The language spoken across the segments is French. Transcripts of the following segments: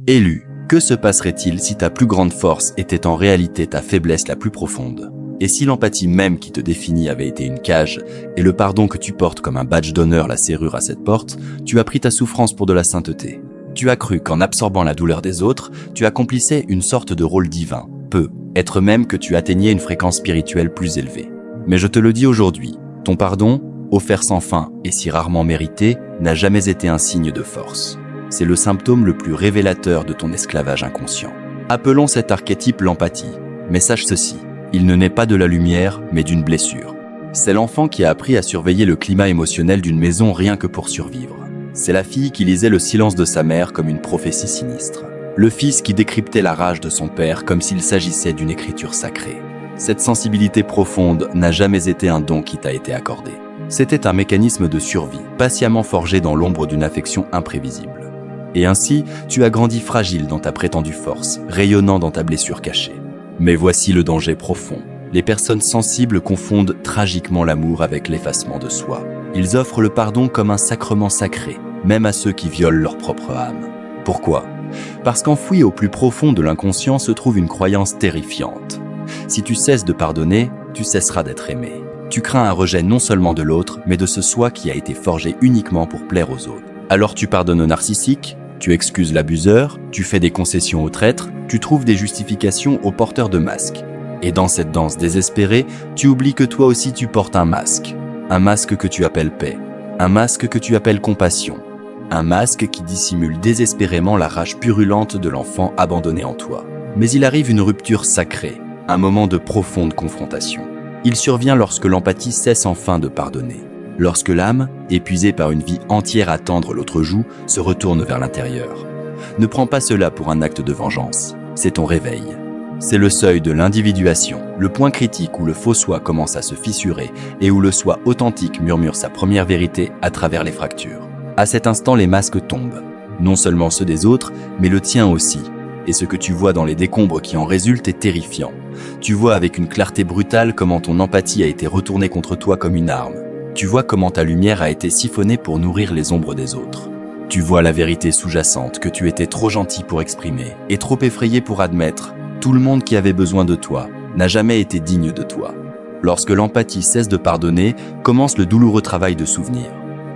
Élu, que se passerait-il si ta plus grande force était en réalité ta faiblesse la plus profonde? Et si l'empathie même qui te définit avait été une cage, et le pardon que tu portes comme un badge d'honneur la serrure à cette porte, tu as pris ta souffrance pour de la sainteté. Tu as cru qu'en absorbant la douleur des autres, tu accomplissais une sorte de rôle divin. Être même que tu atteignais une fréquence spirituelle plus élevée. Mais je te le dis aujourd'hui, ton pardon, offert sans fin et si rarement mérité, n'a jamais été un signe de force. C'est le symptôme le plus révélateur de ton esclavage inconscient. Appelons cet archétype l'empathie. Mais sache ceci, il ne naît pas de la lumière, mais d'une blessure. C'est l'enfant qui a appris à surveiller le climat émotionnel d'une maison rien que pour survivre. C'est la fille qui lisait le silence de sa mère comme une prophétie sinistre. Le fils qui décryptait la rage de son père comme s'il s'agissait d'une écriture sacrée. Cette sensibilité profonde n'a jamais été un don qui t'a été accordé. C'était un mécanisme de survie, patiemment forgé dans l'ombre d'une affection imprévisible. Et ainsi, tu as grandi fragile dans ta prétendue force, rayonnant dans ta blessure cachée. Mais voici le danger profond. Les personnes sensibles confondent tragiquement l'amour avec l'effacement de soi. Ils offrent le pardon comme un sacrement sacré, même à ceux qui violent leur propre âme. Pourquoi ? Parce qu'enfoui au plus profond de l'inconscient se trouve une croyance terrifiante. Si tu cesses de pardonner, tu cesseras d'être aimé. Tu crains un rejet non seulement de l'autre, mais de ce soi qui a été forgé uniquement pour plaire aux autres. Alors tu pardonnes au narcissique, tu excuses l'abuseur, tu fais des concessions aux traîtres, tu trouves des justifications aux porteurs de masques. Et dans cette danse désespérée, tu oublies que toi aussi tu portes un masque. Un masque que tu appelles paix. Un masque que tu appelles compassion. Un masque qui dissimule désespérément la rage purulente de l'enfant abandonné en toi. Mais il arrive une rupture sacrée, un moment de profonde confrontation. Il survient lorsque l'empathie cesse enfin de pardonner. Lorsque l'âme, épuisée par une vie entière à tendre l'autre joue, se retourne vers l'intérieur. Ne prends pas cela pour un acte de vengeance, c'est ton réveil. C'est le seuil de l'individuation, le point critique où le faux soi commence à se fissurer et où le soi authentique murmure sa première vérité à travers les fractures. À cet instant, les masques tombent. Non seulement ceux des autres, mais le tien aussi. Et ce que tu vois dans les décombres qui en résultent est terrifiant. Tu vois avec une clarté brutale comment ton empathie a été retournée contre toi comme une arme. Tu vois comment ta lumière a été siphonnée pour nourrir les ombres des autres. Tu vois la vérité sous-jacente que tu étais trop gentil pour exprimer et trop effrayé pour admettre. Tout le monde qui avait besoin de toi n'a jamais été digne de toi. Lorsque l'empathie cesse de pardonner, commence le douloureux travail de souvenir.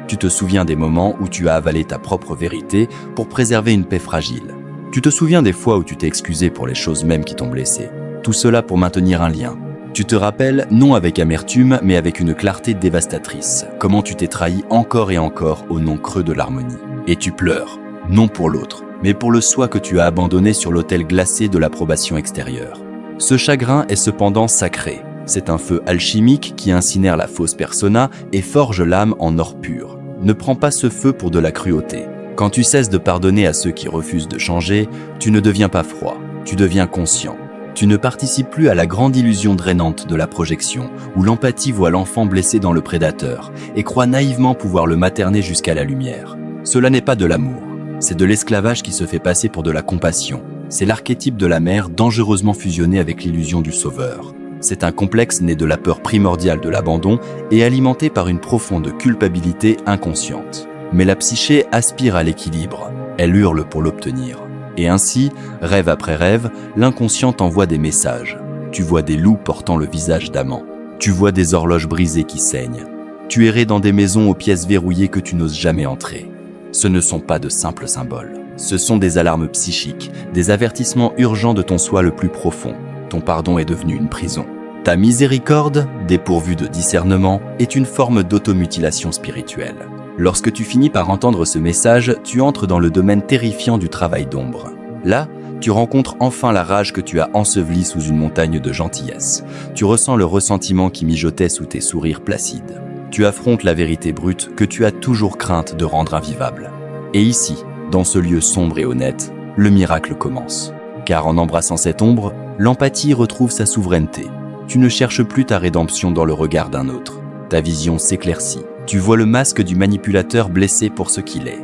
Tu te souviens des moments où tu as avalé ta propre vérité pour préserver une paix fragile. Tu te souviens des fois où tu t'es excusé pour les choses mêmes qui t'ont blessé. Tout cela pour maintenir un lien. Tu te rappelles, non avec amertume, mais avec une clarté dévastatrice, comment tu t'es trahi encore et encore au nom creux de l'harmonie. Et tu pleures, non pour l'autre, mais pour le soi que tu as abandonné sur l'autel glacé de l'approbation extérieure. Ce chagrin est cependant sacré. C'est un feu alchimique qui incinère la fausse persona et forge l'âme en or pur. Ne prends pas ce feu pour de la cruauté. Quand tu cesses de pardonner à ceux qui refusent de changer, tu ne deviens pas froid, tu deviens conscient. Tu ne participes plus à la grande illusion drainante de la projection, où l'empathie voit l'enfant blessé dans le prédateur et croit naïvement pouvoir le materner jusqu'à la lumière. Cela n'est pas de l'amour, c'est de l'esclavage qui se fait passer pour de la compassion. C'est l'archétype de la mère dangereusement fusionné avec l'illusion du sauveur. C'est un complexe né de la peur primordiale de l'abandon et alimenté par une profonde culpabilité inconsciente. Mais la psyché aspire à l'équilibre, elle hurle pour l'obtenir. Et ainsi, rêve après rêve, l'inconscient t'envoie des messages. Tu vois des loups portant le visage d'amants. Tu vois des horloges brisées qui saignent. Tu errais dans des maisons aux pièces verrouillées que tu n'oses jamais entrer. Ce ne sont pas de simples symboles. Ce sont des alarmes psychiques, des avertissements urgents de ton soi le plus profond. Ton pardon est devenu une prison. Ta miséricorde, dépourvue de discernement, est une forme d'automutilation spirituelle. Lorsque tu finis par entendre ce message, tu entres dans le domaine terrifiant du travail d'ombre. Là, tu rencontres enfin la rage que tu as ensevelie sous une montagne de gentillesse. Tu ressens le ressentiment qui mijotait sous tes sourires placides. Tu affrontes la vérité brute que tu as toujours crainte de rendre invivable. Et ici, dans ce lieu sombre et honnête, le miracle commence. Car en embrassant cette ombre, l'empathie retrouve sa souveraineté. Tu ne cherches plus ta rédemption dans le regard d'un autre. Ta vision s'éclaircit. Tu vois le masque du manipulateur blessé pour ce qu'il est.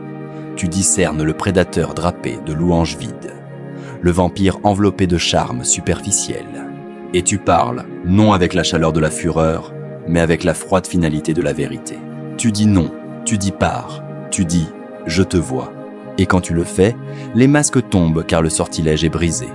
Tu discernes le prédateur drapé de louanges vides. Le vampire enveloppé de charme superficiel. Et tu parles, non avec la chaleur de la fureur, mais avec la froide finalité de la vérité. Tu dis non, tu dis pars, tu dis « je te vois ». Et quand tu le fais, les masques tombent car le sortilège est brisé.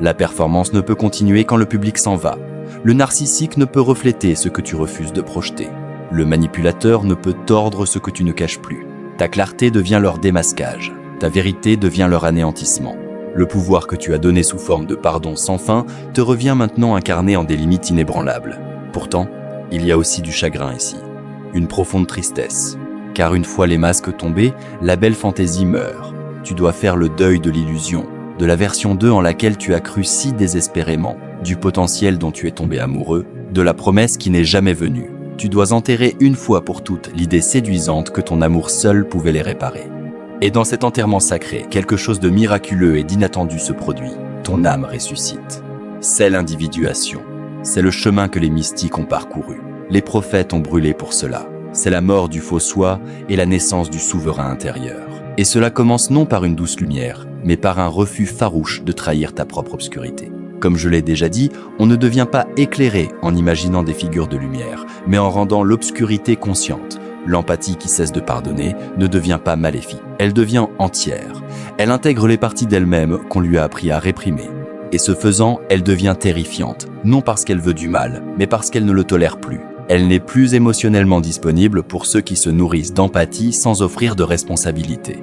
La performance ne peut continuer quand le public s'en va. Le narcissique ne peut refléter ce que tu refuses de projeter. Le manipulateur ne peut tordre ce que tu ne caches plus. Ta clarté devient leur démasquage. Ta vérité devient leur anéantissement. Le pouvoir que tu as donné sous forme de pardon sans fin te revient maintenant incarné en des limites inébranlables. Pourtant, il y a aussi du chagrin ici. Une profonde tristesse. Car une fois les masques tombés, la belle fantaisie meurt. Tu dois faire le deuil de l'illusion, de la version 2 en laquelle tu as cru si désespérément, du potentiel dont tu es tombé amoureux, de la promesse qui n'est jamais venue. Tu dois enterrer une fois pour toutes l'idée séduisante que ton amour seul pouvait les réparer. Et dans cet enterrement sacré, quelque chose de miraculeux et d'inattendu se produit. Ton âme ressuscite. C'est l'individuation. C'est le chemin que les mystiques ont parcouru. Les prophètes ont brûlé pour cela. C'est la mort du faux soi et la naissance du souverain intérieur. Et cela commence non par une douce lumière, mais par un refus farouche de trahir ta propre obscurité. Comme je l'ai déjà dit, on ne devient pas éclairé en imaginant des figures de lumière, mais en rendant l'obscurité consciente. L'empathie qui cesse de pardonner ne devient pas maléfique, elle devient entière. Elle intègre les parties d'elle-même qu'on lui a appris à réprimer. Et ce faisant, elle devient terrifiante, non parce qu'elle veut du mal, mais parce qu'elle ne le tolère plus. Elle n'est plus émotionnellement disponible pour ceux qui se nourrissent d'empathie sans offrir de responsabilité.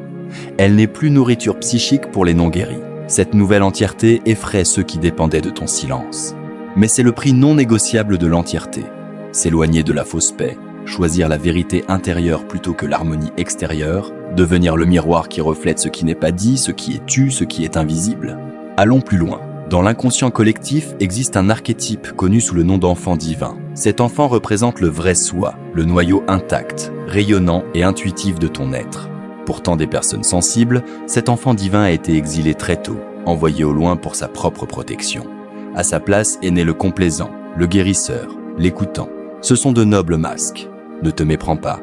Elle n'est plus nourriture psychique pour les non-guéris. Cette nouvelle entièreté effraie ceux qui dépendaient de ton silence. Mais c'est le prix non négociable de l'entièreté. S'éloigner de la fausse paix, choisir la vérité intérieure plutôt que l'harmonie extérieure, devenir le miroir qui reflète ce qui n'est pas dit, ce qui est tu, ce qui est invisible. Allons plus loin. Dans l'inconscient collectif existe un archétype connu sous le nom d'enfant divin. Cet enfant représente le vrai soi, le noyau intact, rayonnant et intuitif de ton être. Pourtant des personnes sensibles, cet enfant divin a été exilé très tôt, envoyé au loin pour sa propre protection. À sa place est né le complaisant, le guérisseur, l'écoutant. Ce sont de nobles masques. Ne te méprends pas.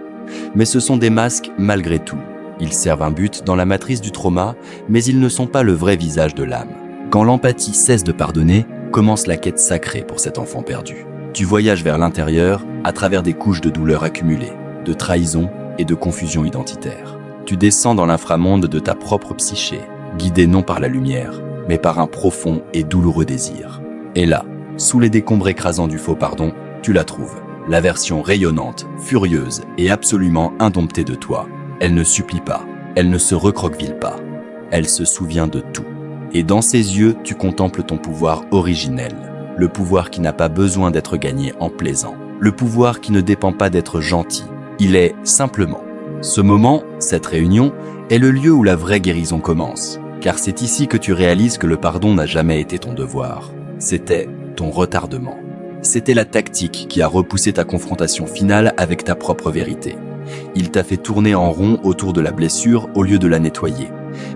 Mais ce sont des masques malgré tout. Ils servent un but dans la matrice du trauma, mais ils ne sont pas le vrai visage de l'âme. Quand l'empathie cesse de pardonner, commence la quête sacrée pour cet enfant perdu. Tu voyages vers l'intérieur à travers des couches de douleurs accumulées, de trahison et de confusion identitaire. Tu descends dans l'inframonde de ta propre psyché, guidé non par la lumière, mais par un profond et douloureux désir. Et là, sous les décombres écrasants du faux pardon, tu la trouves. La version rayonnante, furieuse et absolument indomptée de toi. Elle ne supplie pas, elle ne se recroqueville pas. Elle se souvient de tout. Et dans ses yeux, tu contemples ton pouvoir originel. Le pouvoir qui n'a pas besoin d'être gagné en plaisant. Le pouvoir qui ne dépend pas d'être gentil. Il est simplement. Ce moment, cette réunion, est le lieu où la vraie guérison commence. Car c'est ici que tu réalises que le pardon n'a jamais été ton devoir. C'était ton retardement. C'était la tactique qui a repoussé ta confrontation finale avec ta propre vérité. Il t'a fait tourner en rond autour de la blessure au lieu de la nettoyer.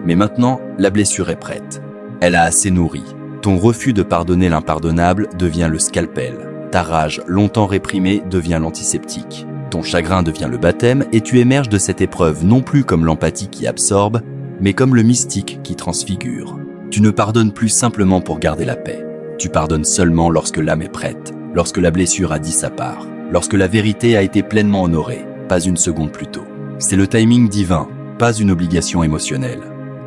Mais maintenant, la blessure est prête. Elle a assez nourri. Ton refus de pardonner l'impardonnable devient le scalpel. Ta rage, longtemps réprimée, devient l'antiseptique. Ton chagrin devient le baptême et tu émerges de cette épreuve non plus comme l'empathie qui absorbe, mais comme le mystique qui transfigure. Tu ne pardonnes plus simplement pour garder la paix. Tu pardonnes seulement lorsque l'âme est prête, lorsque la blessure a dit sa part, lorsque la vérité a été pleinement honorée, pas une seconde plus tôt. C'est le timing divin, pas une obligation émotionnelle.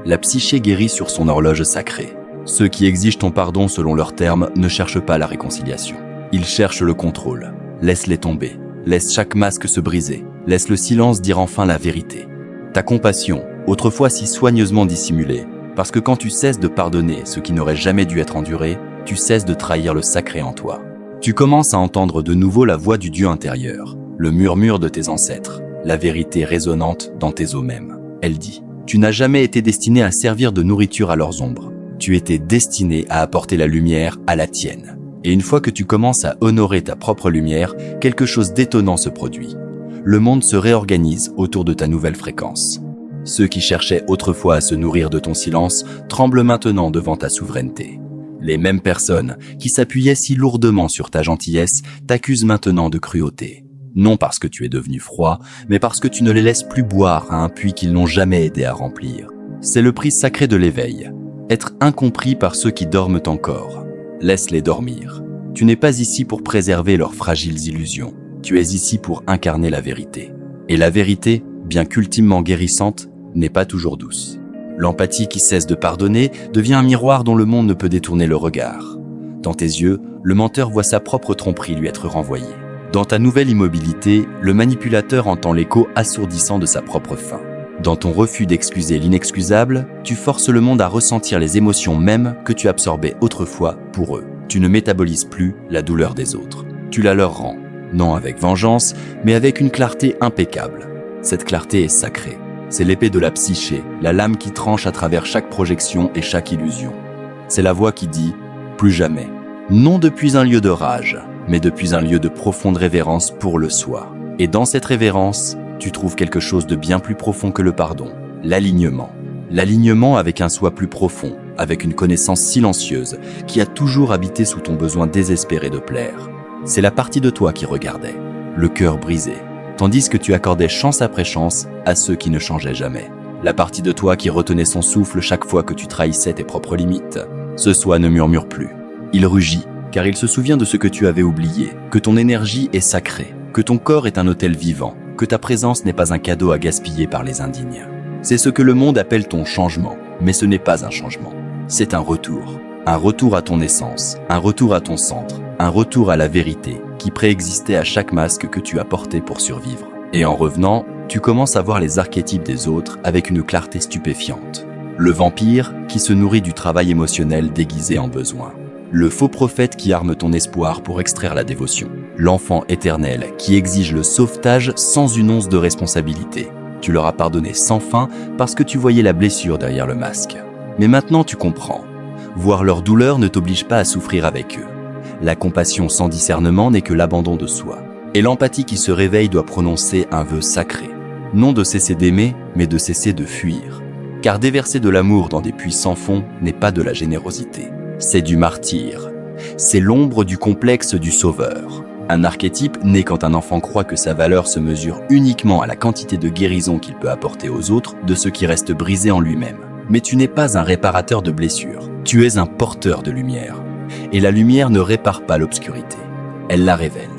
La psyché guérit sur son horloge sacrée. Ceux qui exigent ton pardon selon leurs termes ne cherchent pas la réconciliation. Ils cherchent le contrôle. Laisse-les tomber. Laisse chaque masque se briser. Laisse le silence dire enfin la vérité. Ta compassion, autrefois si soigneusement dissimulée, parce que quand tu cesses de pardonner ce qui n'aurait jamais dû être enduré, tu cesses de trahir le sacré en toi. Tu commences à entendre de nouveau la voix du Dieu intérieur, le murmure de tes ancêtres, la vérité résonante dans tes os mêmes. Elle dit, tu n'as jamais été destiné à servir de nourriture à leurs ombres. Tu étais destiné à apporter la lumière à la tienne. Et une fois que tu commences à honorer ta propre lumière, quelque chose d'étonnant se produit. Le monde se réorganise autour de ta nouvelle fréquence. Ceux qui cherchaient autrefois à se nourrir de ton silence tremblent maintenant devant ta souveraineté. Les mêmes personnes qui s'appuyaient si lourdement sur ta gentillesse t'accusent maintenant de cruauté. Non parce que tu es devenu froid, mais parce que tu ne les laisses plus boire à un puits qu'ils n'ont jamais aidé à remplir. C'est le prix sacré de l'éveil. Être incompris par ceux qui dorment encore. Laisse-les dormir. Tu n'es pas ici pour préserver leurs fragiles illusions. Tu es ici pour incarner la vérité. Et la vérité, bien qu'ultimement guérissante, n'est pas toujours douce. L'empathie qui cesse de pardonner devient un miroir dont le monde ne peut détourner le regard. Dans tes yeux, le menteur voit sa propre tromperie lui être renvoyée. Dans ta nouvelle immobilité, le manipulateur entend l'écho assourdissant de sa propre faim. Dans ton refus d'excuser l'inexcusable, tu forces le monde à ressentir les émotions mêmes que tu absorbais autrefois pour eux. Tu ne métabolises plus la douleur des autres. Tu la leur rends, non avec vengeance, mais avec une clarté impeccable. Cette clarté est sacrée. C'est l'épée de la psyché, la lame qui tranche à travers chaque projection et chaque illusion. C'est la voix qui dit « plus jamais ». Non depuis un lieu de rage, mais depuis un lieu de profonde révérence pour le soi. Et dans cette révérence, tu trouves quelque chose de bien plus profond que le pardon, l'alignement. L'alignement avec un soi plus profond, avec une connaissance silencieuse qui a toujours habité sous ton besoin désespéré de plaire. C'est la partie de toi qui regardait, le cœur brisé, tandis que tu accordais chance après chance à ceux qui ne changeaient jamais. La partie de toi qui retenait son souffle chaque fois que tu trahissais tes propres limites. Ce soi ne murmure plus. Il rugit, car il se souvient de ce que tu avais oublié, que ton énergie est sacrée, que ton corps est un autel vivant, que ta présence n'est pas un cadeau à gaspiller par les indignes. C'est ce que le monde appelle ton changement, mais ce n'est pas un changement. C'est un retour à ton essence, un retour à ton centre, un retour à la vérité qui préexistait à chaque masque que tu as porté pour survivre. Et en revenant, tu commences à voir les archétypes des autres avec une clarté stupéfiante. Le vampire qui se nourrit du travail émotionnel déguisé en besoin. Le faux prophète qui arme ton espoir pour extraire la dévotion. L'enfant éternel qui exige le sauvetage sans une once de responsabilité. Tu leur as pardonné sans fin parce que tu voyais la blessure derrière le masque. Mais maintenant tu comprends. Voir leur douleur ne t'oblige pas à souffrir avec eux. La compassion sans discernement n'est que l'abandon de soi. Et l'empathie qui se réveille doit prononcer un vœu sacré. Non de cesser d'aimer, mais de cesser de fuir. Car déverser de l'amour dans des puits sans fond n'est pas de la générosité. C'est du martyre. C'est l'ombre du complexe du sauveur. Un archétype naît quand un enfant croit que sa valeur se mesure uniquement à la quantité de guérison qu'il peut apporter aux autres de ce qui reste brisé en lui-même. Mais tu n'es pas un réparateur de blessures. Tu es un porteur de lumière. Et la lumière ne répare pas l'obscurité. Elle la révèle.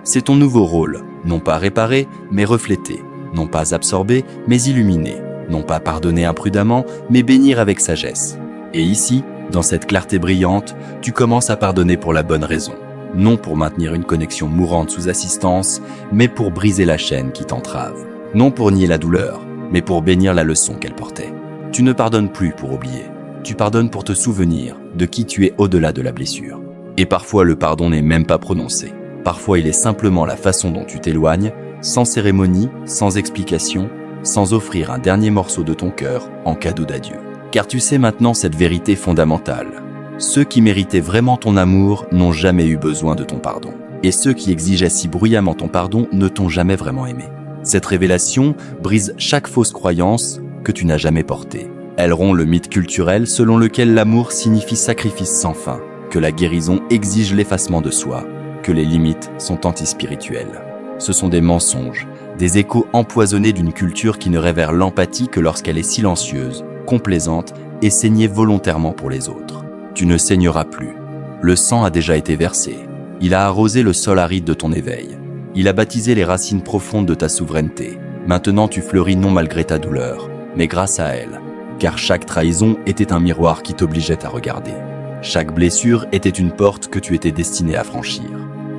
C'est ton nouveau rôle. Non pas réparer, mais refléter. Non pas absorber, mais illuminer. Non pas pardonner imprudemment, mais bénir avec sagesse. Et ici, dans cette clarté brillante, tu commences à pardonner pour la bonne raison. Non pour maintenir une connexion mourante sous assistance, mais pour briser la chaîne qui t'entrave. Non pour nier la douleur, mais pour bénir la leçon qu'elle portait. Tu ne pardonnes plus pour oublier. Tu pardonnes pour te souvenir de qui tu es au-delà de la blessure. Et parfois le pardon n'est même pas prononcé. Parfois il est simplement la façon dont tu t'éloignes, sans cérémonie, sans explication, sans offrir un dernier morceau de ton cœur en cadeau d'adieu. Car tu sais maintenant cette vérité fondamentale. Ceux qui méritaient vraiment ton amour n'ont jamais eu besoin de ton pardon. Et ceux qui exigeaient si bruyamment ton pardon ne t'ont jamais vraiment aimé. Cette révélation brise chaque fausse croyance que tu n'as jamais portée. Elle rompt le mythe culturel selon lequel l'amour signifie sacrifice sans fin, que la guérison exige l'effacement de soi, que les limites sont antispirituelles. Ce sont des mensonges, des échos empoisonnés d'une culture qui ne révèle l'empathie que lorsqu'elle est silencieuse, complaisante et saignée volontairement pour les autres. Tu ne saigneras plus. Le sang a déjà été versé. Il a arrosé le sol aride de ton éveil. Il a baptisé les racines profondes de ta souveraineté. Maintenant tu fleuris non malgré ta douleur, mais grâce à elle. Car chaque trahison était un miroir qui t'obligeait à regarder. Chaque blessure était une porte que tu étais destiné à franchir.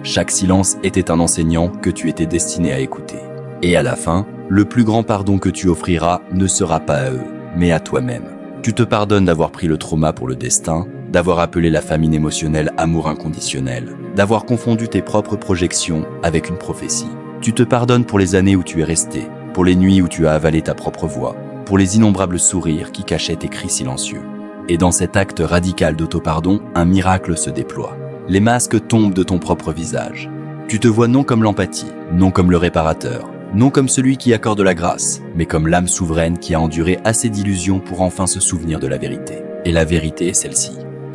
Chaque silence était un enseignant que tu étais destiné à écouter. Et à la fin, le plus grand pardon que tu offriras ne sera pas à eux, mais à toi-même. Tu te pardonnes d'avoir pris le trauma pour le destin, d'avoir appelé la famine émotionnelle amour inconditionnel, d'avoir confondu tes propres projections avec une prophétie. Tu te pardonnes pour les années où tu es resté, pour les nuits où tu as avalé ta propre voix, pour les innombrables sourires qui cachaient tes cris silencieux. Et dans cet acte radical d'autopardon, un miracle se déploie. Les masques tombent de ton propre visage. Tu te vois non comme l'empathie, non comme le réparateur, non comme celui qui accorde la grâce, mais comme l'âme souveraine qui a enduré assez d'illusions pour enfin se souvenir de la vérité. Et la vérité est celle-ci.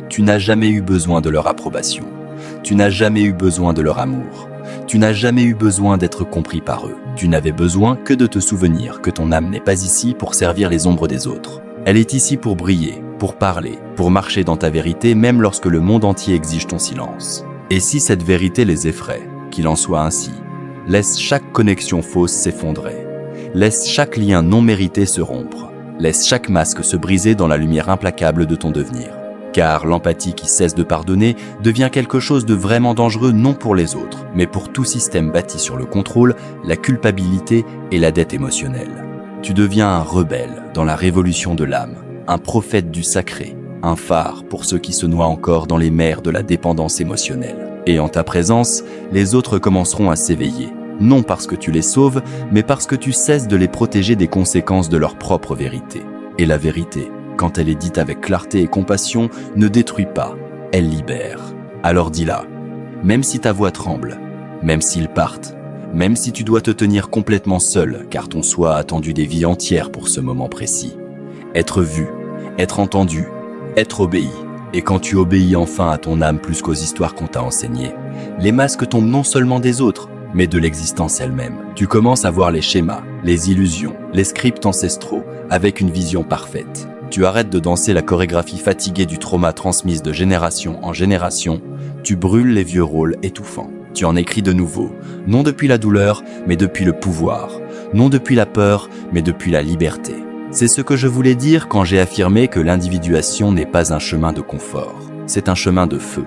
Tu n'as jamais eu besoin de leur approbation. Tu n'as jamais eu besoin de leur amour. Tu n'as jamais eu besoin d'être compris par eux. Tu n'avais besoin que de te souvenir que ton âme n'est pas ici pour servir les ombres des autres. Elle est ici pour briller, pour parler, pour marcher dans ta vérité même lorsque le monde entier exige ton silence. Et si cette vérité les effraie, qu'il en soit ainsi. Laisse chaque connexion fausse s'effondrer. Laisse chaque lien non mérité se rompre. Laisse chaque masque se briser dans la lumière implacable de ton devenir. Car l'empathie qui cesse de pardonner devient quelque chose de vraiment dangereux non pour les autres, mais pour tout système bâti sur le contrôle, la culpabilité et la dette émotionnelle. Tu deviens un rebelle dans la révolution de l'âme, un prophète du sacré, un phare pour ceux qui se noient encore dans les mers de la dépendance émotionnelle. Et en ta présence, les autres commenceront à s'éveiller, non parce que tu les sauves, mais parce que tu cesses de les protéger des conséquences de leur propre vérité. Et la vérité, quand elle est dite avec clarté et compassion, ne détruit pas, elle libère. Alors dis-la, même si ta voix tremble, même s'ils partent, même si tu dois te tenir complètement seul, car ton soi a attendu des vies entières pour ce moment précis. Être vu, être entendu, être obéi. Et quand tu obéis enfin à ton âme plus qu'aux histoires qu'on t'a enseignées, les masques tombent non seulement des autres, mais de l'existence elle-même. Tu commences à voir les schémas, les illusions, les scripts ancestraux, avec une vision parfaite. Tu arrêtes de danser la chorégraphie fatiguée du trauma transmise de génération en génération, tu brûles les vieux rôles étouffants. Tu en écris de nouveaux, non depuis la douleur, mais depuis le pouvoir, non depuis la peur, mais depuis la liberté. C'est ce que je voulais dire quand j'ai affirmé que l'individuation n'est pas un chemin de confort, c'est un chemin de feu.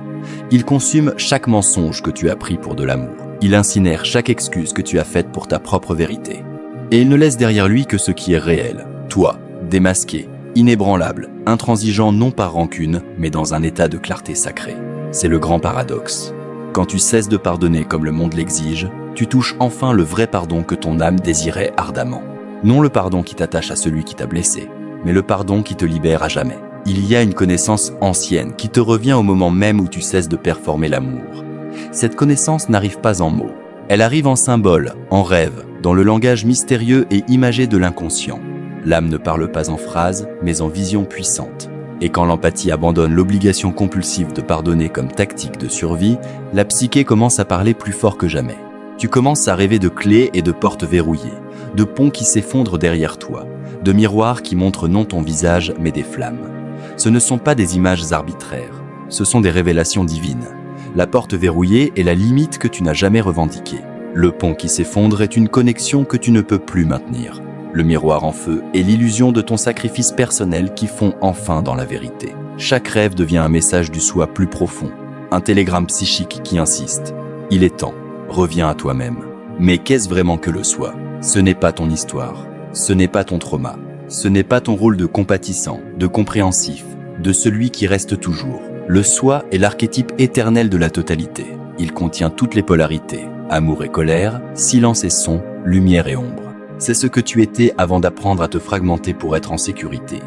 Il consume chaque mensonge que tu as pris pour de l'amour. Il incinère chaque excuse que tu as faite pour ta propre vérité. Et il ne laisse derrière lui que ce qui est réel. Toi, démasqué, inébranlable, intransigeant non par rancune, mais dans un état de clarté sacrée. C'est le grand paradoxe. Quand tu cesses de pardonner comme le monde l'exige, tu touches enfin le vrai pardon que ton âme désirait ardemment. Non le pardon qui t'attache à celui qui t'a blessé, mais le pardon qui te libère à jamais. Il y a une connaissance ancienne qui te revient au moment même où tu cesses de performer l'amour. Cette connaissance n'arrive pas en mots. Elle arrive en symbole, en rêve, dans le langage mystérieux et imagé de l'inconscient. L'âme ne parle pas en phrases, mais en vision puissante. Et quand l'empathie abandonne l'obligation compulsive de pardonner comme tactique de survie, la psyché commence à parler plus fort que jamais. Tu commences à rêver de clés et de portes verrouillées, de ponts qui s'effondrent derrière toi, de miroirs qui montrent non ton visage mais des flammes. Ce ne sont pas des images arbitraires, ce sont des révélations divines. La porte verrouillée est la limite que tu n'as jamais revendiquée. Le pont qui s'effondre est une connexion que tu ne peux plus maintenir. Le miroir en feu est l'illusion de ton sacrifice personnel qui fond enfin dans la vérité. Chaque rêve devient un message du soi plus profond, un télégramme psychique qui insiste. Il est temps, reviens à toi-même. Mais qu'est-ce vraiment que le soi ? Ce n'est pas ton histoire, ce n'est pas ton trauma, ce n'est pas ton rôle de compatissant, de compréhensif, de celui qui reste toujours. Le soi est l'archétype éternel de la totalité. Il contient toutes les polarités, amour et colère, silence et son, lumière et ombre. C'est ce que tu étais avant d'apprendre à te fragmenter pour être en sécurité.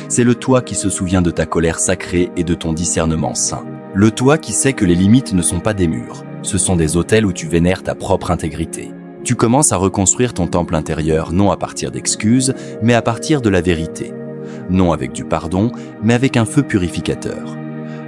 C'est le toi qui se souvient de ta colère sacrée et de ton discernement saint. Le toi qui sait que les limites ne sont pas des murs, ce sont des autels où tu vénères ta propre intégrité. Tu commences à reconstruire ton temple intérieur non à partir d'excuses, mais à partir de la vérité. Non avec du pardon, mais avec un feu purificateur.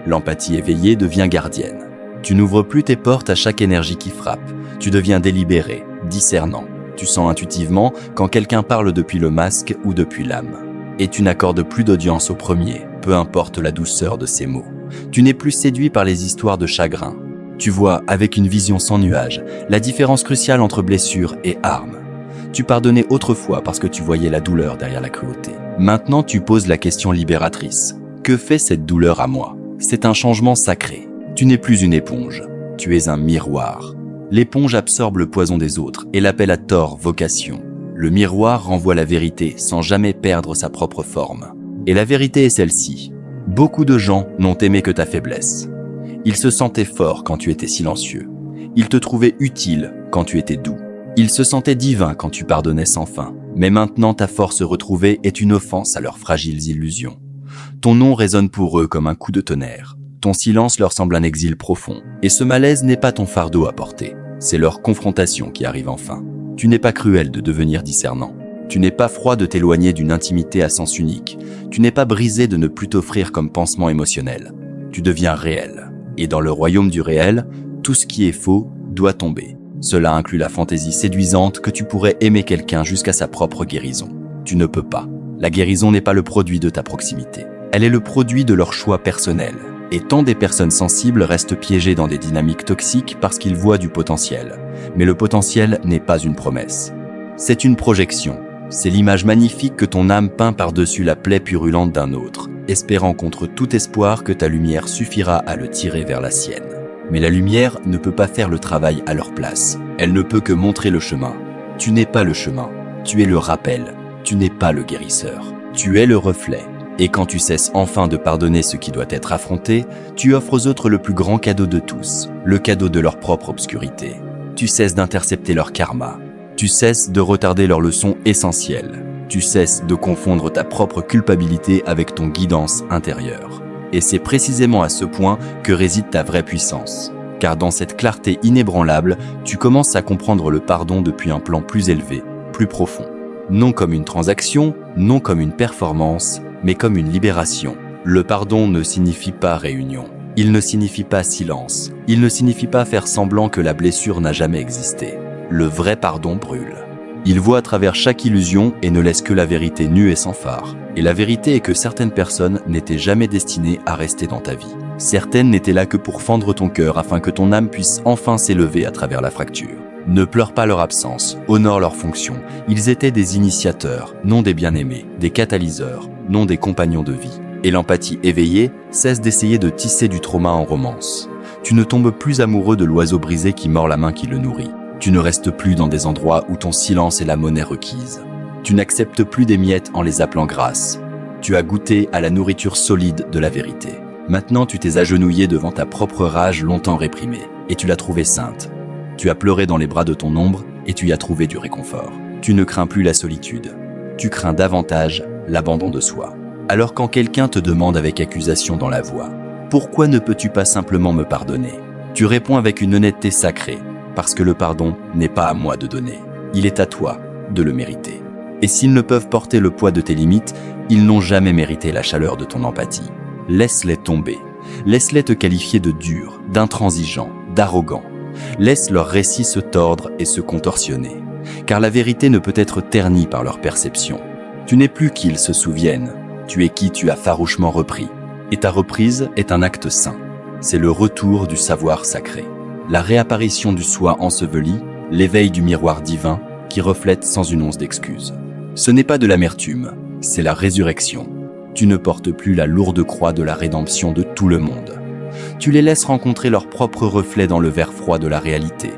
L'empathie éveillée devient gardienne. Tu n'ouvres plus tes portes à chaque énergie qui frappe. Tu deviens délibéré, discernant. Tu sens intuitivement quand quelqu'un parle depuis le masque ou depuis l'âme. Et tu n'accordes plus d'audience au premier, peu importe la douceur de ses mots. Tu n'es plus séduit par les histoires de chagrin. Tu vois, avec une vision sans nuage, la différence cruciale entre blessure et arme. Tu pardonnais autrefois parce que tu voyais la douleur derrière la cruauté. Maintenant, tu poses la question libératrice. Que fait cette douleur à moi ? C'est un changement sacré. Tu n'es plus une éponge. Tu es un miroir. L'éponge absorbe le poison des autres et l'appelle à tort vocation. Le miroir renvoie la vérité sans jamais perdre sa propre forme. Et la vérité est celle-ci. Beaucoup de gens n'ont aimé que ta faiblesse. Ils se sentaient forts quand tu étais silencieux. Ils te trouvaient utile quand tu étais doux. Ils se sentaient divins quand tu pardonnais sans fin. Mais maintenant, ta force retrouvée est une offense à leurs fragiles illusions. Ton nom résonne pour eux comme un coup de tonnerre. Ton silence leur semble un exil profond. Et ce malaise n'est pas ton fardeau à porter. C'est leur confrontation qui arrive enfin. Tu n'es pas cruel de devenir discernant. Tu n'es pas froid de t'éloigner d'une intimité à sens unique. Tu n'es pas brisé de ne plus t'offrir comme pansement émotionnel. Tu deviens réel. Et dans le royaume du réel, tout ce qui est faux doit tomber. Cela inclut la fantaisie séduisante que tu pourrais aimer quelqu'un jusqu'à sa propre guérison. Tu ne peux pas. La guérison n'est pas le produit de ta proximité. Elle est le produit de leur choix personnel. Et tant des personnes sensibles restent piégées dans des dynamiques toxiques parce qu'ils voient du potentiel. Mais le potentiel n'est pas une promesse. C'est une projection. C'est l'image magnifique que ton âme peint par-dessus la plaie purulente d'un autre, espérant contre tout espoir que ta lumière suffira à le tirer vers la sienne. Mais la lumière ne peut pas faire le travail à leur place. Elle ne peut que montrer le chemin. Tu n'es pas le chemin, tu es le rappel. Tu n'es pas le guérisseur, tu es le reflet. Et quand tu cesses enfin de pardonner ce qui doit être affronté, tu offres aux autres le plus grand cadeau de tous, le cadeau de leur propre obscurité. Tu cesses d'intercepter leur karma. Tu cesses de retarder leur leçon essentielle. Tu cesses de confondre ta propre culpabilité avec ton guidance intérieure. Et c'est précisément à ce point que réside ta vraie puissance. Car dans cette clarté inébranlable, tu commences à comprendre le pardon depuis un plan plus élevé, plus profond. Non comme une transaction, non comme une performance, mais comme une libération. Le pardon ne signifie pas réunion. Il ne signifie pas silence. Il ne signifie pas faire semblant que la blessure n'a jamais existé. Le vrai pardon brûle. Il voit à travers chaque illusion et ne laisse que la vérité nue et sans phare. Et la vérité est que certaines personnes n'étaient jamais destinées à rester dans ta vie. Certaines n'étaient là que pour fendre ton cœur afin que ton âme puisse enfin s'élever à travers la fracture. Ne pleure pas leur absence, honore leur fonction. Ils étaient des initiateurs, non des bien-aimés, des catalyseurs, non des compagnons de vie. Et l'empathie éveillée cesse d'essayer de tisser du trauma en romance. Tu ne tombes plus amoureux de l'oiseau brisé qui mord la main qui le nourrit. Tu ne restes plus dans des endroits où ton silence est la monnaie requise. Tu n'acceptes plus des miettes en les appelant grâce. Tu as goûté à la nourriture solide de la vérité. Maintenant tu t'es agenouillé devant ta propre rage longtemps réprimée, et tu l'as trouvée sainte. Tu as pleuré dans les bras de ton ombre et tu y as trouvé du réconfort. Tu ne crains plus la solitude. Tu crains davantage l'abandon de soi. Alors quand quelqu'un te demande avec accusation dans la voix « Pourquoi ne peux-tu pas simplement me pardonner ?» Tu réponds avec une honnêteté sacrée, parce que le pardon n'est pas à moi de donner. Il est à toi de le mériter. Et s'ils ne peuvent porter le poids de tes limites, ils n'ont jamais mérité la chaleur de ton empathie. Laisse-les tomber. Laisse-les te qualifier de dur, d'intransigeant, d'arrogant. Laisse leur récit se tordre et se contorsionner, car la vérité ne peut être ternie par leur perception. Tu n'es plus qui ils se souviennent, tu es qui tu as farouchement repris. Et ta reprise est un acte saint. C'est le retour du savoir sacré, la réapparition du soi enseveli, l'éveil du miroir divin qui reflète sans une once d'excuse. Ce n'est pas de l'amertume, c'est la résurrection. Tu ne portes plus la lourde croix de la rédemption de tout le monde. Tu les laisses rencontrer leur propre reflet dans le verre froid de la réalité.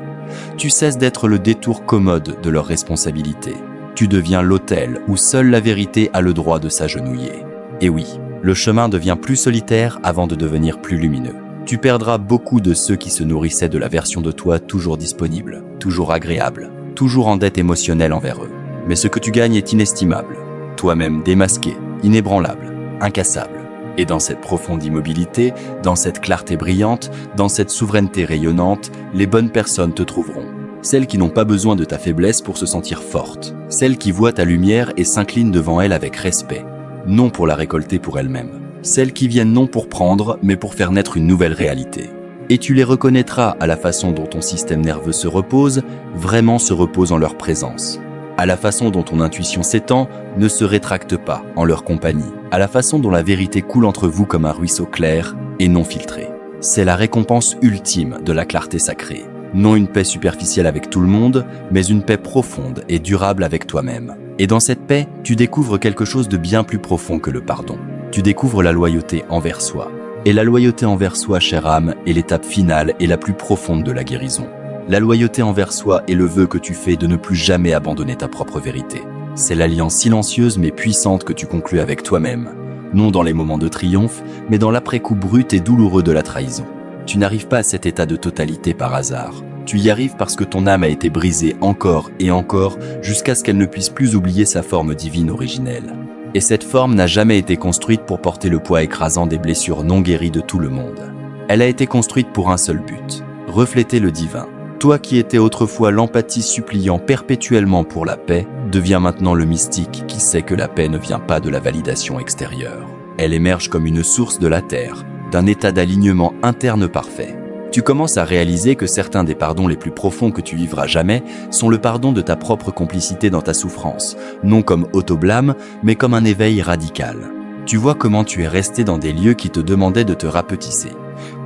Tu cesses d'être le détour commode de leurs responsabilités. Tu deviens l'autel où seule la vérité a le droit de s'agenouiller. Et oui, le chemin devient plus solitaire avant de devenir plus lumineux. Tu perdras beaucoup de ceux qui se nourrissaient de la version de toi toujours disponible, toujours agréable, toujours en dette émotionnelle envers eux. Mais ce que tu gagnes est inestimable. Toi-même démasqué, inébranlable, incassable. Et dans cette profonde immobilité, dans cette clarté brillante, dans cette souveraineté rayonnante, les bonnes personnes te trouveront. Celles qui n'ont pas besoin de ta faiblesse pour se sentir fortes. Celles qui voient ta lumière et s'inclinent devant elle avec respect. Non pour la récolter pour elles-mêmes. Celles qui viennent non pour prendre, mais pour faire naître une nouvelle réalité. Et tu les reconnaîtras à la façon dont ton système nerveux se repose, vraiment se repose en leur présence. À la façon dont ton intuition s'étend, ne se rétracte pas en leur compagnie. À la façon dont la vérité coule entre vous comme un ruisseau clair et non filtré. C'est la récompense ultime de la clarté sacrée. Non une paix superficielle avec tout le monde, mais une paix profonde et durable avec toi-même. Et dans cette paix, tu découvres quelque chose de bien plus profond que le pardon. Tu découvres la loyauté envers soi. Et la loyauté envers soi, chère âme, est l'étape finale et la plus profonde de la guérison. La loyauté envers soi est le vœu que tu fais de ne plus jamais abandonner ta propre vérité. C'est l'alliance silencieuse mais puissante que tu conclus avec toi-même. Non dans les moments de triomphe, mais dans l'après-coup brut et douloureux de la trahison. Tu n'arrives pas à cet état de totalité par hasard. Tu y arrives parce que ton âme a été brisée encore et encore jusqu'à ce qu'elle ne puisse plus oublier sa forme divine originelle. Et cette forme n'a jamais été construite pour porter le poids écrasant des blessures non guéries de tout le monde. Elle a été construite pour un seul but, refléter le divin. Toi qui étais autrefois l'empathie suppliant perpétuellement pour la paix, deviens maintenant le mystique qui sait que la paix ne vient pas de la validation extérieure. Elle émerge comme une source de la terre, d'un état d'alignement interne parfait. Tu commences à réaliser que certains des pardons les plus profonds que tu vivras jamais sont le pardon de ta propre complicité dans ta souffrance, non comme auto-blâme, mais comme un éveil radical. Tu vois comment tu es resté dans des lieux qui te demandaient de te rapetisser.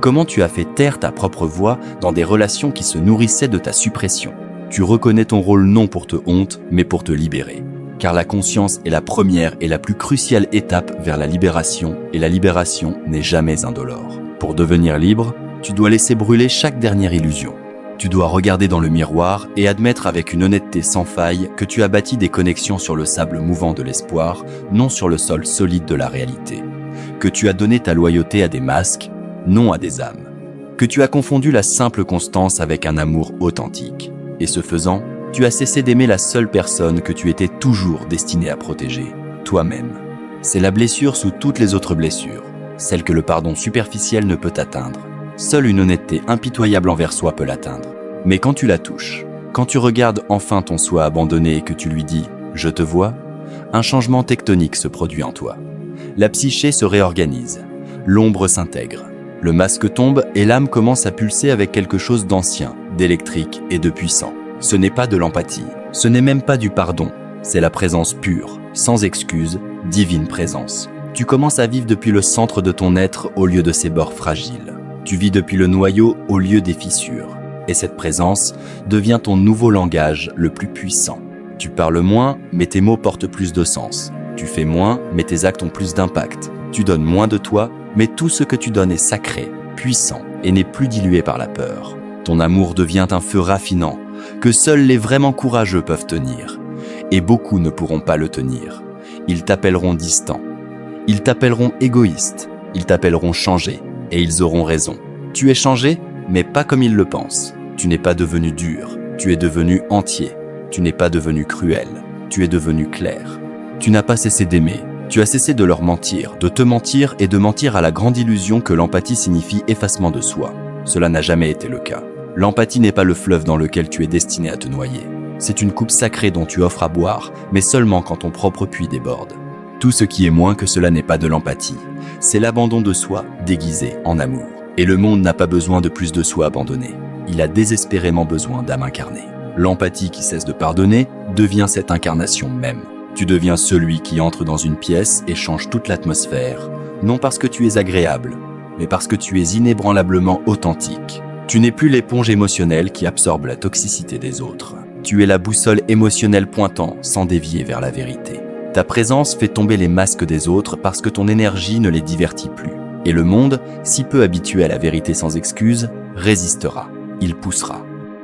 Comment tu as fait taire ta propre voix dans des relations qui se nourrissaient de ta suppression. Tu reconnais ton rôle non pour te honte, mais pour te libérer. car la conscience est la première et la plus cruciale étape vers la libération, et la libération n'est jamais indolore. Pour devenir libre, tu dois laisser brûler chaque dernière illusion. Tu dois regarder dans le miroir et admettre avec une honnêteté sans faille que tu as bâti des connexions sur le sable mouvant de l'espoir, non sur le sol solide de la réalité. Que tu as donné ta loyauté à des masques, non à des âmes. Que tu as confondu la simple constance avec un amour authentique. Et ce faisant, tu as cessé d'aimer la seule personne que tu étais toujours destiné à protéger, toi-même. C'est la blessure sous toutes les autres blessures, celle que le pardon superficiel ne peut atteindre. Seule une honnêteté impitoyable envers soi peut l'atteindre. Mais quand tu la touches, quand tu regardes enfin ton soi abandonné et que tu lui dis « je te vois », un changement tectonique se produit en toi. La psyché se réorganise, l'ombre s'intègre, le masque tombe et l'âme commence à pulser avec quelque chose d'ancien, d'électrique et de puissant. Ce n'est pas de l'empathie, ce n'est même pas du pardon, c'est la présence pure, sans excuse, divine présence. Tu commences à vivre depuis le centre de ton être au lieu de ses bords fragiles. Tu vis depuis le noyau au lieu des fissures. Et cette présence devient ton nouveau langage le plus puissant. Tu parles moins, mais tes mots portent plus de sens. Tu fais moins, mais tes actes ont plus d'impact. Tu donnes moins de toi, mais tout ce que tu donnes est sacré, puissant et n'est plus dilué par la peur. Ton amour devient un feu raffinant que seuls les vraiment courageux peuvent tenir. Et beaucoup ne pourront pas le tenir. Ils t'appelleront distant. Ils t'appelleront égoïste. Ils t'appelleront changé. Et ils auront raison. Tu es changé, mais pas comme ils le pensent. Tu n'es pas devenu dur, tu es devenu entier. Tu n'es pas devenu cruel, tu es devenu clair. Tu n'as pas cessé d'aimer, tu as cessé de leur mentir, de te mentir et de mentir à la grande illusion que l'empathie signifie effacement de soi. Cela n'a jamais été le cas. L'empathie n'est pas le fleuve dans lequel tu es destiné à te noyer. C'est une coupe sacrée dont tu offres à boire, mais seulement quand ton propre puits déborde. Tout ce qui est moins que cela n'est pas de l'empathie. C'est l'abandon de soi déguisé en amour. Et le monde n'a pas besoin de plus de soi abandonné. Il a désespérément besoin d'âme incarnée. L'empathie qui cesse de pardonner devient cette incarnation même. Tu deviens celui qui entre dans une pièce et change toute l'atmosphère, non parce que tu es agréable, mais parce que tu es inébranlablement authentique. Tu n'es plus l'éponge émotionnelle qui absorbe la toxicité des autres. Tu es la boussole émotionnelle pointant sans dévier vers la vérité. Ta présence fait tomber les masques des autres parce que ton énergie ne les divertit plus. Et le monde, si peu habitué à la vérité sans excuse, résistera. Il poussera.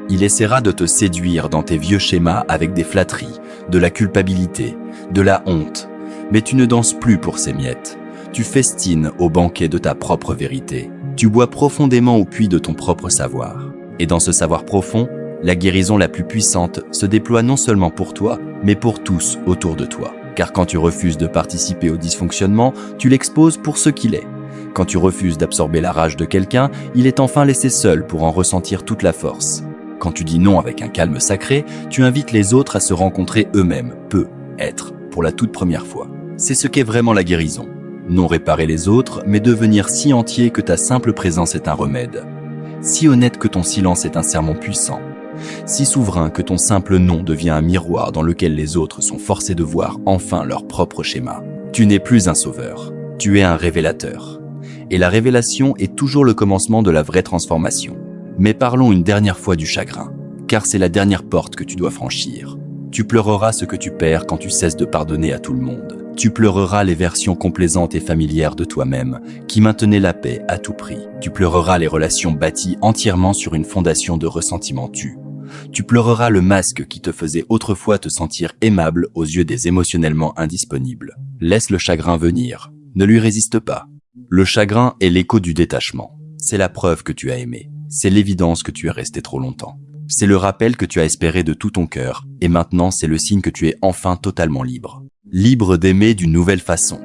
Il essaiera de te séduire dans tes vieux schémas avec des flatteries, de la culpabilité, de la honte. Mais tu ne danses plus pour ces miettes. Tu festines au banquet de ta propre vérité. Tu bois profondément au puits de ton propre savoir. Et dans ce savoir profond, la guérison la plus puissante se déploie non seulement pour toi, mais pour tous autour de toi. Car quand tu refuses de participer au dysfonctionnement, tu l'exposes pour ce qu'il est. Quand tu refuses d'absorber la rage de quelqu'un, il est enfin laissé seul pour en ressentir toute la force. Quand tu dis non avec un calme sacré, tu invites les autres à se rencontrer eux-mêmes, être, pour la toute première fois. C'est ce qu'est vraiment la guérison. Non réparer les autres, mais devenir si entier que ta simple présence est un remède. Si honnête que ton silence est un sermon puissant. Si souverain que ton simple non devient un miroir dans lequel les autres sont forcés de voir enfin leur propre schéma. Tu n'es plus un sauveur, tu es un révélateur. Et la révélation est toujours le commencement de la vraie transformation. Mais parlons une dernière fois du chagrin, car c'est la dernière porte que tu dois franchir. Tu pleureras ce que tu perds quand tu cesses de pardonner à tout le monde. Tu pleureras les versions complaisantes et familières de toi-même qui maintenaient la paix à tout prix. Tu pleureras les relations bâties entièrement sur une fondation de ressentiment tu. Tu pleureras le masque qui te faisait autrefois te sentir aimable aux yeux des émotionnellement indisponibles. Laisse le chagrin venir, ne lui résiste pas. Le chagrin est l'écho du détachement. C'est la preuve que tu as aimé. C'est l'évidence que tu es resté trop longtemps. C'est le rappel que tu as espéré de tout ton cœur. Et maintenant, c'est le signe que tu es enfin totalement libre. Libre d'aimer d'une nouvelle façon.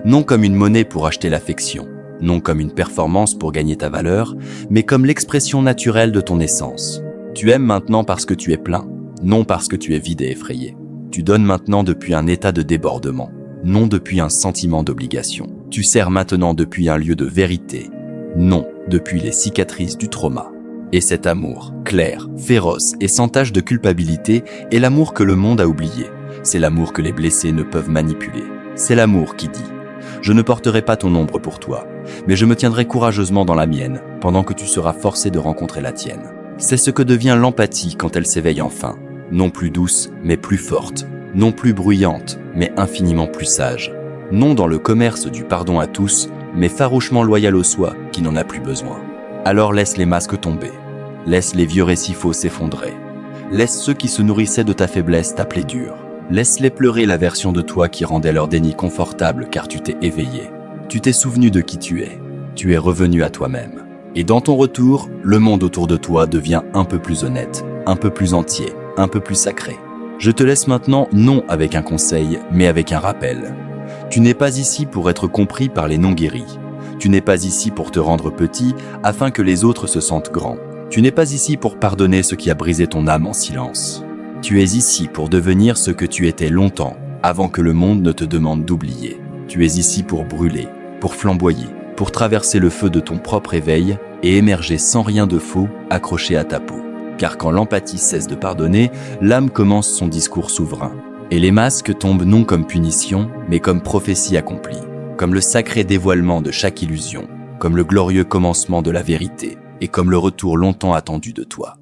Non comme une monnaie pour acheter l'affection. Non comme une performance pour gagner ta valeur, mais comme l'expression naturelle de ton essence. Tu aimes maintenant parce que tu es plein, non parce que tu es vide et effrayé. Tu donnes maintenant depuis un état de débordement, non depuis un sentiment d'obligation. Tu sers maintenant depuis un lieu de vérité, non depuis les cicatrices du trauma. Et cet amour, clair, féroce et sans tache de culpabilité, est l'amour que le monde a oublié. C'est l'amour que les blessés ne peuvent manipuler. C'est l'amour qui dit « Je ne porterai pas ton ombre pour toi, mais je me tiendrai courageusement dans la mienne, pendant que tu seras forcé de rencontrer la tienne. » C'est ce que devient l'empathie quand elle s'éveille enfin. Non plus douce, mais plus forte. non plus bruyante, mais infiniment plus sage. Non dans le commerce du pardon à tous, mais farouchement loyal au soi qui n'en a plus besoin. Alors laisse les masques tomber, laisse les vieux récits faux s'effondrer, laisse ceux qui se nourrissaient de ta faiblesse t'appeler dur, laisse-les pleurer la version de toi qui rendait leur déni confortable car tu t'es éveillé, tu t'es souvenu de qui tu es revenu à toi-même. Et dans ton retour, le monde autour de toi devient un peu plus honnête, un peu plus entier, un peu plus sacré. Je te laisse maintenant non avec un conseil, mais avec un rappel. Tu n'es pas ici pour être compris par les non-guéris. Tu n'es pas ici pour te rendre petit afin que les autres se sentent grands. Tu n'es pas ici pour pardonner ce qui a brisé ton âme en silence. Tu es ici pour devenir ce que tu étais longtemps, avant que le monde ne te demande d'oublier. Tu es ici pour brûler, pour flamboyer, pour traverser le feu de ton propre éveil et émerger sans rien de faux accroché à ta peau. Car quand l'empathie cesse de pardonner, l'âme commence son discours souverain. Et les masques tombent non comme punition, mais comme prophétie accomplie, comme le sacré dévoilement de chaque illusion, comme le glorieux commencement de la vérité, et comme le retour longtemps attendu de toi.